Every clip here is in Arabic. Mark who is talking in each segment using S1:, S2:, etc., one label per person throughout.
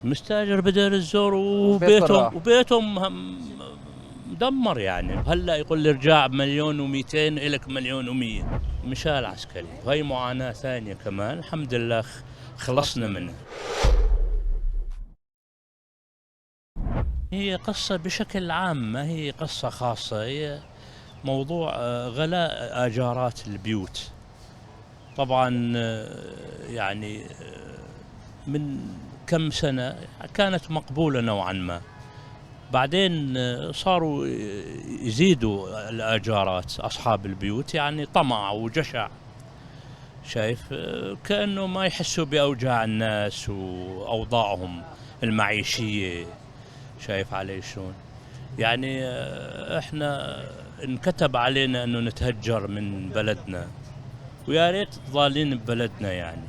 S1: مستاجر بدير الزور وبيتهم مدمر يعني. هلا يقول لي ارجع بمليون ومئتين إلك مليون ومية. مشال عسكري، هاي معاناة ثانية كمان. الحمد لله خلصنا منها. هي قصة بشكل عام، ما هي قصة خاصة. هي موضوع غلاء آجارات البيوت. طبعا يعني من كم سنة كانت مقبولة نوعا ما، بعدين صاروا يزيدوا الآجارات أصحاب البيوت، يعني طمع وجشع. شايف، كأنه ما يحسوا بأوجاع الناس وأوضاعهم المعيشية. شايف علي شلون؟ يعني احنا انكتب علينا انه نتهجر من بلدنا، ويا ريت ضالين ببلدنا يعني.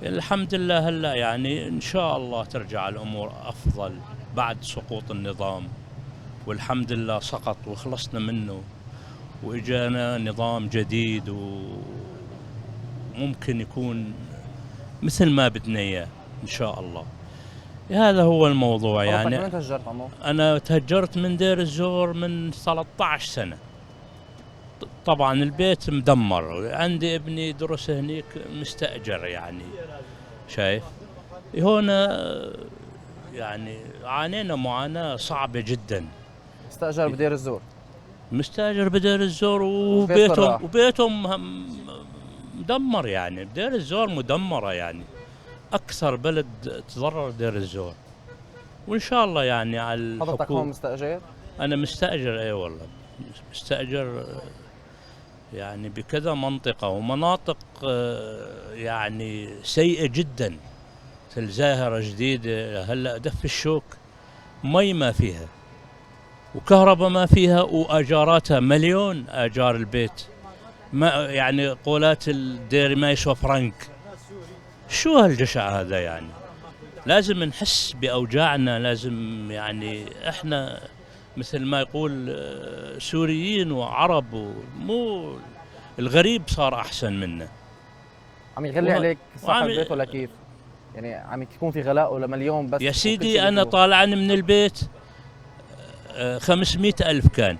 S1: الحمد لله هلا يعني ان شاء الله ترجع الامور افضل بعد سقوط النظام، والحمد لله سقط وخلصنا منه، واجانا نظام جديد وممكن يكون مثل ما بدنا اياه ان شاء الله. هذا هو الموضوع يعني.
S2: من تهجرت عمو؟
S1: انا تهجرت من دير الزور من 13 سنة. طبعا البيت مدمر، عندي ابني درس هنيك مستأجر يعني. شايف، هنا يعني عانينا معاناة صعبة جدا.
S2: استأجر بدير الزور،
S1: مستاجر بدير الزور وبيتهم مدمر يعني. دير الزور مدمرة يعني، أكثر بلد تضرر دير الزور. وإن شاء الله يعني على الحكومة.
S2: حضرتك هون مستأجر؟
S1: أنا مستأجر، أي والله مستأجر يعني بكذا منطقة ومناطق يعني سيئة جدا. الزاهرة جديدة هلا دف الشوك، مي ما فيها وكهرباء ما فيها، وآجاراتها مليون آجار البيت. ما يعني قولات الدير ما يسوى فرنك. شو هالجشع هذا يعني؟ لازم نحس بأوجاعنا، لازم يعني احنا مثل ما يقول سوريين وعرب، مو الغريب صار أحسن منا.
S2: عم يغلي عليك صاحب البيت ولا كيف؟ يعني عم يكون في غلاء ولا مليون بس؟
S1: يا سيدي أنا طالعني من البيت 500 ألف كان،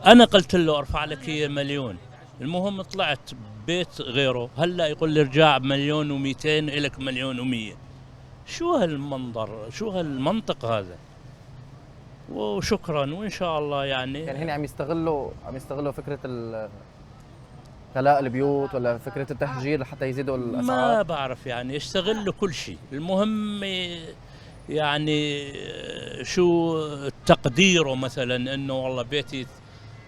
S1: أنا قلت له أرفع لك هي مليون. المهم طلعت بيت غيره، هلا يقول لي ارجع بمليون ومئتين إلك مليون ومية. شو هالمنظر، شو هالمنطق هذا؟ وشكرا، وإن شاء الله يعني
S2: هنا عم يستغلوا فكرة غلاء البيوت ولا فكرة التهجير لحتى يزيدوا الأسعار؟
S1: ما بعرف يعني، يستغلوا كل شيء. المهم يعني شو تقديره، مثلا انه والله بيتي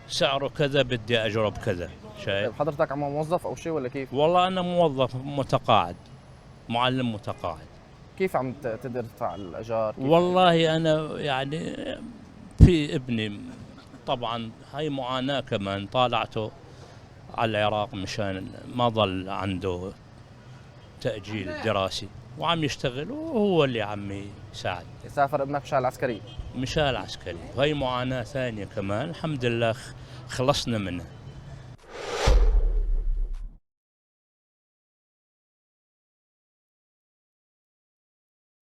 S1: سعره كذا بدي اجره بكذا. شايف؟
S2: طيب حضرتك عم موظف او شيء ولا كيف؟
S1: والله انا موظف متقاعد، معلم متقاعد.
S2: كيف عم تقدر تدفع الايجار؟
S1: والله انا يعني في ابني طبعا هاي معاناة كمان، طالعته على العراق مشان ما ظل عنده تأجيل دراسي، وعم يشتغل، وهو اللي عم يساعد.
S2: سافر ابنك مشان العسكري؟
S1: مشان العسكري، هاي معاناة ثانية كمان. الحمد لله خلصنا منها.